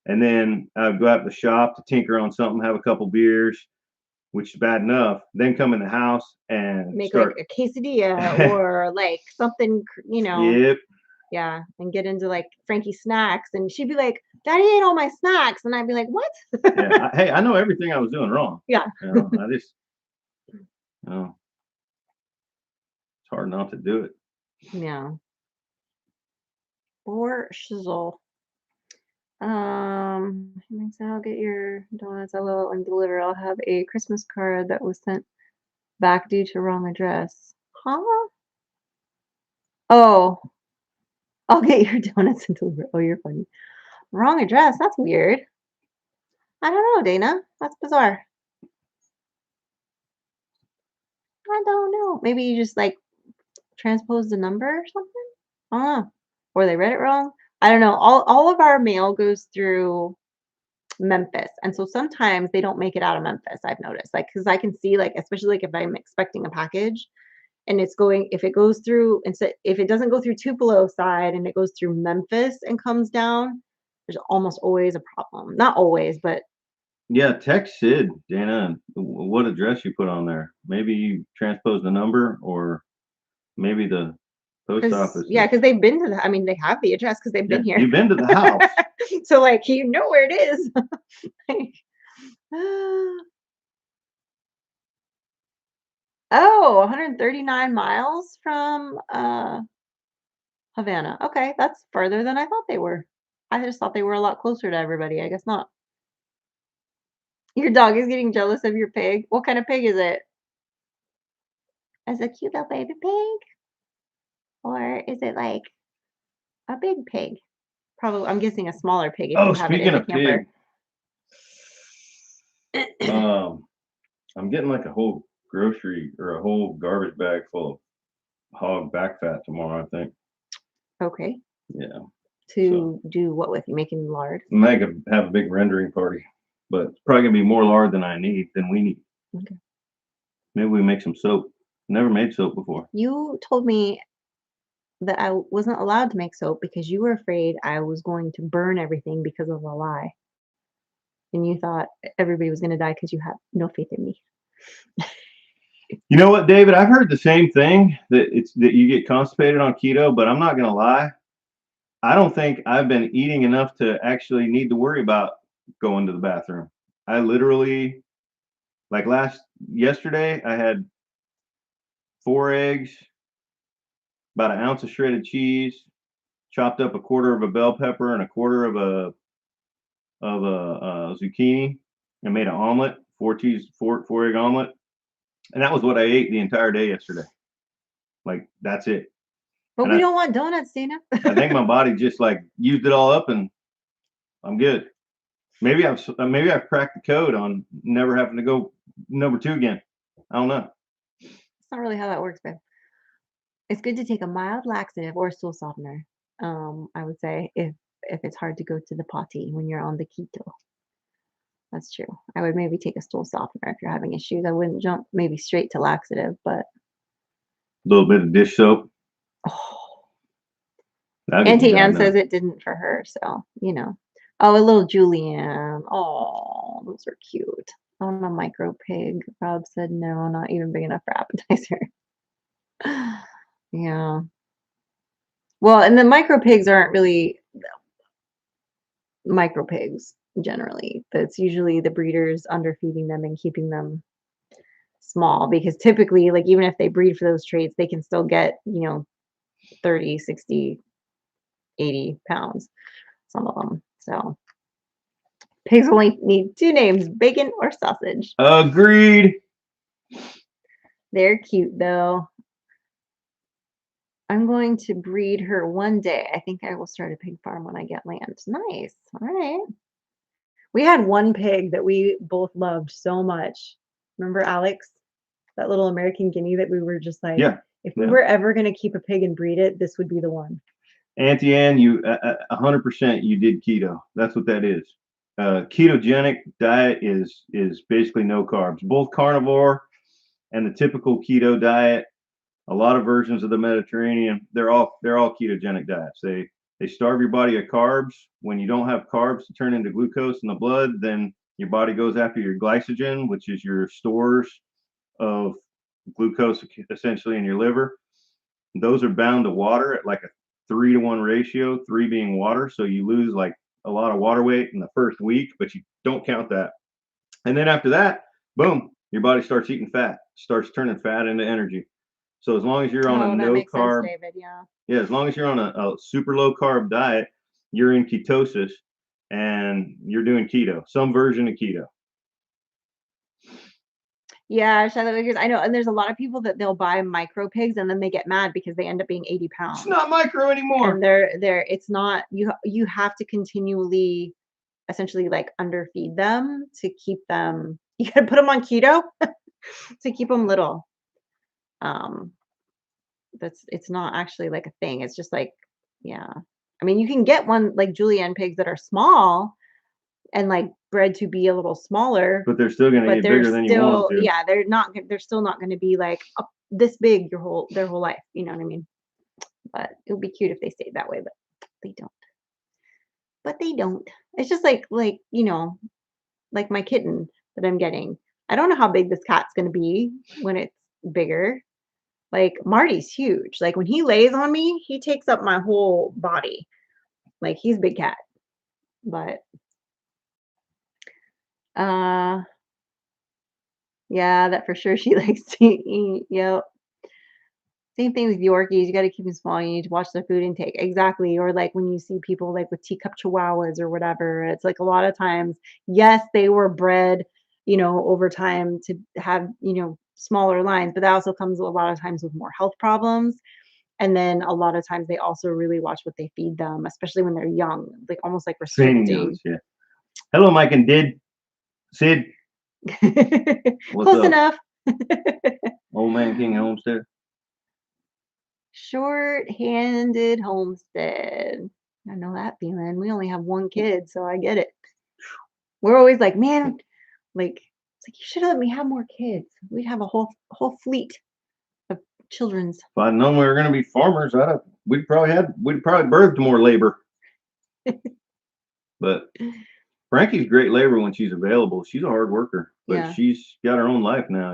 and then I would go out to the shop to tinker on something, have a couple beers, which is bad enough. Then come in the house and Make like start. a quesadilla or like something, Yep. yeah, and get into like Frankie snacks. And she'd be like, Daddy ate all my snacks. And I'd be like, what? Yeah. Hey, I know everything I was doing wrong. Yeah. I just, it's hard not to do it. Yeah. Or shizzle. Thanks, I'll get your donuts. I will and deliver. I'll have a Christmas card that was sent back due to wrong address. Huh? Oh, I'll get your donuts and deliver. Oh, you're funny. Wrong address. That's weird. I don't know, Dana. That's bizarre. I don't know. Maybe you just like transposed the number or something? Oh, or they read it wrong. I don't know. All of our mail goes through Memphis, and so sometimes they don't make it out of Memphis. I've noticed, like, because I can see, like, especially like if I'm expecting a package and it's going, if it goes through, instead, if it doesn't go through Tupelo side and it goes through Memphis and comes down, there's almost always a problem. Not always, but Yeah, text Sid, Dana, what address you put on there. Maybe you transpose the number, or maybe the post because office yeah, is. because they've been to the. I mean, they have the address because they've Yeah, been here. you've been to the house. So like you know where it is. Like, oh, 139 miles from Havana. Okay, that's further than I thought they were. I just thought they were a lot closer to everybody. I guess not. Your dog is getting jealous of your pig. What kind of pig is it? Is it a cute little baby pig? Or is it like a big pig? Probably, I'm guessing a smaller pig if Oh, you have it in speaking the of camper. pig, um, I'm getting like a whole grocery or a whole garbage bag full of hog back fat tomorrow, I think. Okay. Yeah. So To do what with? You making lard? I might have a big rendering party, but it's probably gonna be more lard than we need. Okay. Maybe we make some soap. Never made soap before. You told me that I wasn't allowed to make soap because you were afraid I was going to burn everything because of a lie. And you thought everybody was gonna die because you had no faith in me. You know what, David? I've heard the same thing that you get constipated on keto, but I'm not gonna lie. I don't think I've been eating enough to actually need to worry about going to the bathroom. I literally, like last yesterday, I had 4 eggs, about an ounce of shredded cheese, chopped up a quarter of a bell pepper and a quarter of a zucchini, and made an omelet, four egg omelet, and that was what I ate the entire day yesterday. Like that's it. But And we I don't want donuts, Dana. I think my body just like used it all up, and I'm good. Maybe I've cracked the code on never having to go number two again. I don't know. It's not really how that works, babe. It's good to take a mild laxative or a stool softener. I would say if it's hard to go to the potty when you're on the keto. That's true. I would maybe take a stool softener if you're having issues. I wouldn't jump maybe straight to laxative, but A little bit of dish soap. oh, That'll get the Auntie job Anne done. says it didn't for her, so you know. Oh, a little Julianne. Oh, those are cute. On a micro pig. Rob said no, not even big enough for appetizer. Yeah. Well, and the micro pigs aren't really micro pigs generally. That's usually the breeders underfeeding them and keeping them small because typically, like, even if they breed for those traits, they can still get, 30, 60, 80 pounds, some of them. So pigs only need two names, bacon or sausage. Agreed. They're cute though. I'm going to breed her one day. I think I will start a pig farm when I get land. Nice. All right. We had one pig that we both loved so much. Remember Alex? That little American Guinea that we were just like, Yeah, if we yeah. were ever gonna keep a pig and breed it, this would be the one. Auntie Ann, you 100% you did keto. That's what that is. Ketogenic diet is basically no carbs. Both carnivore and the typical keto diet, a lot of versions of the Mediterranean, they're all ketogenic diets. They starve your body of carbs. When you don't have carbs to turn into glucose in the blood, then your body goes after your glycogen, which is your stores of glucose essentially in your liver. Those are bound to water at like a 3-to-1 ratio, three being water. So you lose like a lot of water weight in the first week, but you don't count that. And then after that, boom, your body starts eating fat, starts turning fat into energy. So as long as you're on a Oh, that no makes sense, carb, David. Yeah. yeah, as long as you're on a super low carb diet, you're in ketosis and you're doing keto, some version of keto. Yeah, Shadow Bakers. I know, and there's a lot of people that they'll buy micro pigs and then they get mad because they end up being 80 It's pounds. not micro And anymore. they're it's not you have to continually essentially like underfeed them to keep them you gotta put them on keto to keep them little. Um, that's it's not actually like a thing. It's just like, yeah. I mean, you can get one like julienne pigs that are small and like bred to be a little smaller, But they're still going to but get bigger than you want them to. yeah, they're still not going to be like up this big their whole life. You know what I mean? But it would be cute if they stayed that way, but they don't. But they don't. It's just like like my kitten that I'm getting. I don't know how big this cat's going to be when it's bigger. Like Marty's huge. Like when he lays on me, he takes up my whole body. Like he's a big cat. But uh yeah, that for sure she likes to eat. Yep. Same thing with Yorkies. You got to keep them small. You need to watch their food intake. Exactly. Or like when you see people like with teacup chihuahuas or whatever, it's like a lot of times, yes, they were bred, over time to have, smaller lines, but that also comes a lot of times with more health problems. And then a lot of times they also really watch what they feed them, especially when they're young, like almost like Training youngs, restricting. yeah. Hello, Mike and Sid. What's Close up? enough. Old man King Homestead. Short-handed homestead. I know that feeling. We only have one kid, so I get it. We're always like, man, like it's like you should have let me have more kids. We'd have a whole fleet of children's. If I'd known we were going to be farmers, we'd probably birthed more labor. But Frankie's great labor when she's available. She's a hard worker, but Yeah. she's got her own life now.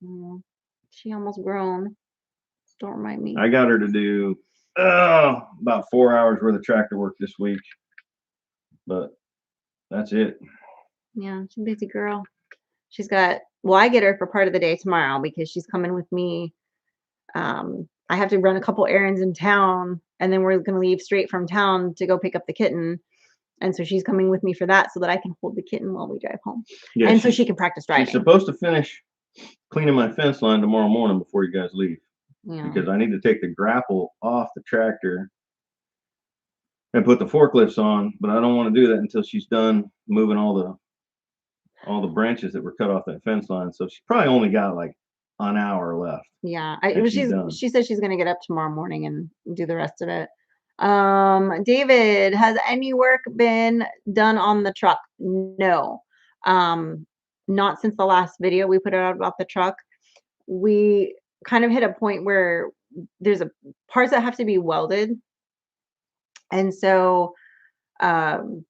Mm. She almost grown. Don't remind me. I got her to do about 4 hours worth of tractor work this week, but that's it. Yeah, she's a busy girl. Well, I get her for part of the day tomorrow because she's coming with me. I have to run a couple errands in town, and then we're gonna leave straight from town to go pick up the kitten. And so she's coming with me for that so that I can hold the kitten while we drive home. Yeah, And so she can practice she's driving. supposed to finish cleaning my fence line tomorrow morning before you guys leave Yeah. because I need to take the grapple off the tractor and put the forklifts on, but I don't want to do that until she's done moving all the branches that were cut off that fence line. So she's probably only got like an hour left. Yeah. And she's done. She says she's gonna get up tomorrow morning and do the rest of it. David, has any work been done on the truck? No. Um, Not since the last video we put out about the truck. We kind of hit a point where there's a parts that have to be welded. And so um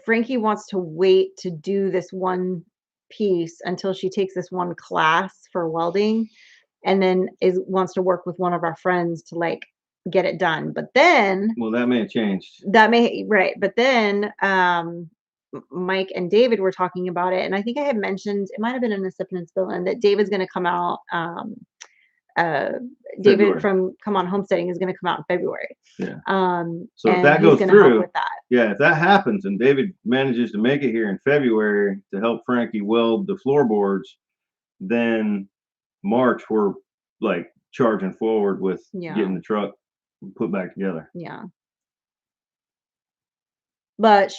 Frankie wants to wait to do this one piece until she takes this one class for welding and then is wants to work with one of our friends to like get it done. But then Well, that may have changed. that may right, but then Mike and David were talking about it, and I think I had mentioned it might have been in the Sip and Spill, and that David's going to come out. Uh, David February. from Come On Homesteading is going to come out in February. Yeah. So if And that he's goes going to help through, with that. yeah, if that happens and David manages to make it here in February to help Frankie weld the floorboards, then March we're like charging forward with Yeah. getting the truck put back together. Yeah. but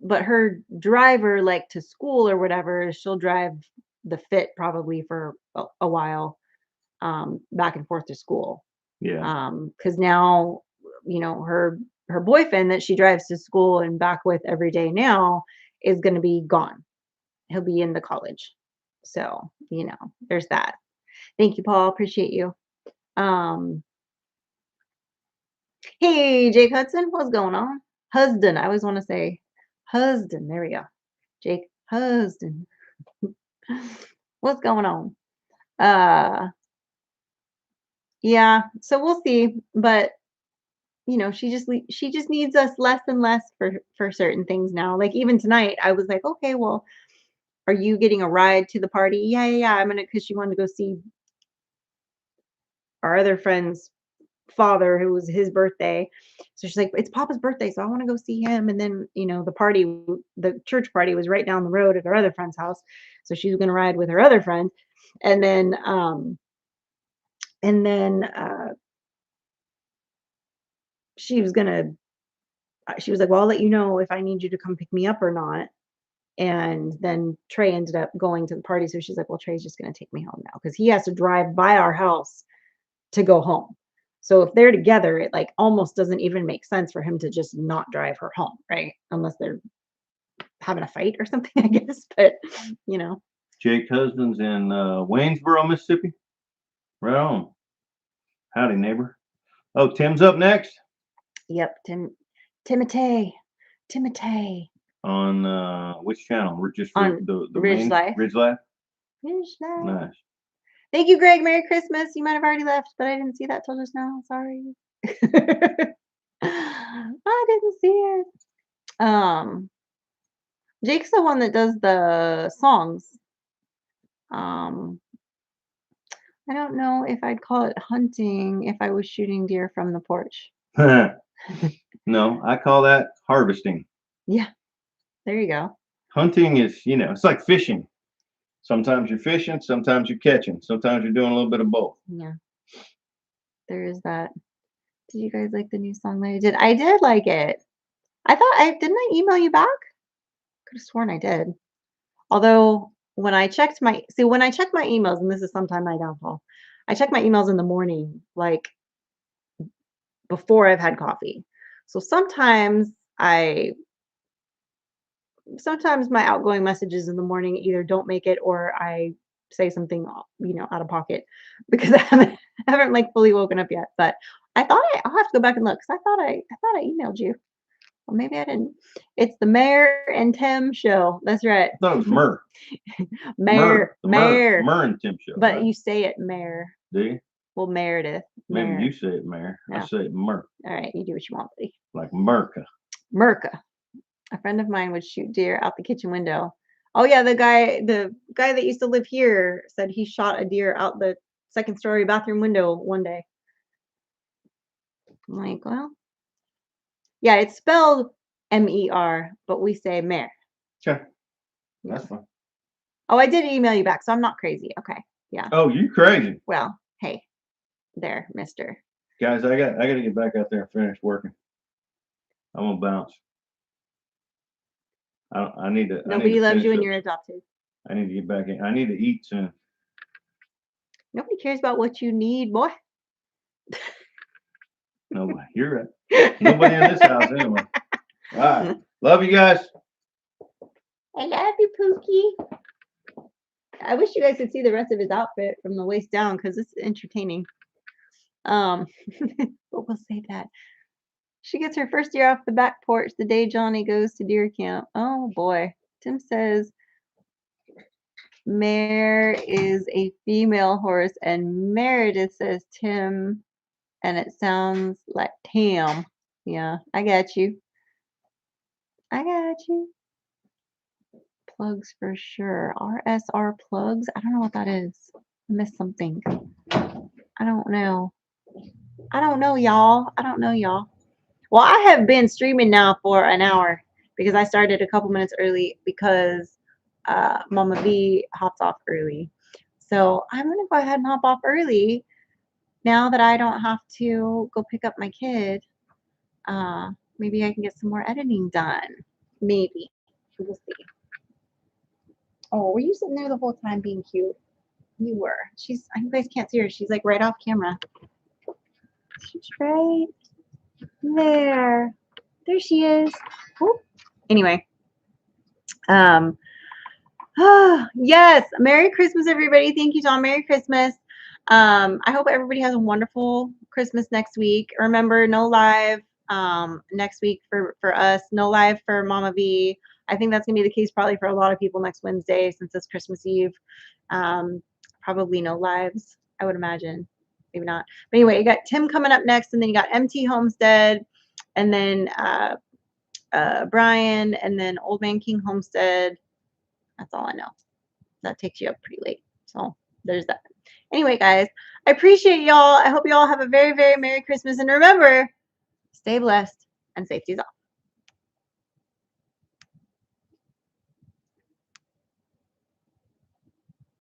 but her driver, like, to school or whatever, she'll drive the Fit probably for a while, back and forth to school. Yeah. Because now, her boyfriend that she drives to school and back with every day now is gonna be gone. He'll be in the college. So, there's that. Thank you, Paul, appreciate you. Um, hey, Jake Hudson, what's going on? Husband, I always wanna say husband, there we go. Jake Husband. What's going on? Uh, yeah, so we'll see, but she just needs us less and less for certain things now. Like even tonight, I was like, okay, well, are you getting a ride to the party? Yeah, yeah, yeah. I'm gonna because she wanted to go see our other friend's father, who was his birthday. So she's like, it's Papa's birthday, so I want to go see him. And then, the church party was right down the road at her other friend's house. So she was gonna ride with her other friend. And then and then she was gonna she was like, well, I'll let you know if I need you to come pick me up or not. And then Trey ended up going to the party. So she's like, well, Trey's just going to take me home now because he has to drive by our house to go home. So if they're together, it like almost doesn't even make sense for him to just not drive her home, right? Unless they're having a fight or something, I guess. But, you know, Jake Husbands in Waynesboro, Mississippi. Right on. Howdy, neighbor. Oh, Tim's up next yep. Timotei, Timotei on which channel? Just on the Ridge main Life. Ridge Life. Ridge Life. Nice. Thank you, Greg. Merry Christmas. You might have already left, but I didn't see that till just now. Sorry. I didn't see it. Jake's the one that does the songs. Um, I don't know if I'd call it hunting if I was shooting deer from the porch. No, I call that harvesting. Yeah, there you go. Hunting is, it's like fishing. Sometimes you're fishing, sometimes you're catching, sometimes you're doing a little bit of both. Yeah, there is that. Did you guys like the new song that I did? I did like it. I thought didn't I email you back? Could have sworn I did. Although when I checked my emails, and this is sometime my downfall, I check my emails in the morning, like before I've had coffee. So I sometimes my outgoing messages in the morning either don't make it or I say something, out of pocket because I haven't like fully woken up yet. But I'll have to go back and look because I thought I emailed you. Well, maybe I didn't. It's the Mayor and Tim show. That's right. I thought it was Murr. Mayor. Murr and Tim show. But right? you say it Mayor. Do you? Well, Meredith. Maybe Mayor. you say it Mayor. No. I say it Murr. All right, you do what you want, buddy. Like Merca. Merca. A friend of mine would shoot deer out the kitchen window. Oh yeah, the guy that used to live here said he shot a deer out the second story bathroom window one day. I'm like, well, yeah, it's spelled MER, but we say Mare. Sure. That's fine. Oh, I did email you back, so I'm not crazy. Okay. Yeah. Oh, you crazy. Well, hey, there, mister. Guys, I gotta get back out there and finish working. I'm gonna bounce. I need to. Nobody loves you when you're adopted. I need to get back in. I need to eat soon. Nobody cares about what you need, boy. Nobody. You're right. Nobody in this house anyway. All right. Love you guys. I love you, Pookie. I wish you guys could see the rest of his outfit from the waist down because it's entertaining. But we'll say that. She gets her first deer off the back porch the day Johnny goes to deer camp. Oh boy. Tim says Mare is a female horse, and Meredith says Tim, and it sounds like Tam. Yeah, I got you. I got you. Plugs for sure. RSR plugs. I don't know what that is. I missed something. I don't know. Y'all. I don't know, y'all. Well, I have been streaming now for an hour because I started a couple minutes early because Mama V hopped off early. So I'm going to go ahead and hop off early now that I don't have to go pick up my kid. Maybe I can get some more editing done. Maybe. We'll see. Oh, were you sitting there the whole time being cute? You were. You guys can't see her. She's like right off camera. She's right there. There she is. Whoop. Anyway, um, yes. Merry Christmas, everybody. Thank you, John. Merry Christmas. I hope everybody has a wonderful Christmas next week. Remember, no live next week for us. No live for Mama V. I think that's gonna be the case probably for a lot of people next Wednesday since it's Christmas Eve. Probably no lives, I would imagine. Maybe not. But anyway, you got Tim coming up next, and then you got MT Homestead, and then Brian, and then Old Man King Homestead. That's all I know. That takes you up pretty late. So there's that. Anyway, guys, I appreciate y'all. I hope you all have a very, very Merry Christmas. And remember, stay blessed and safety's off.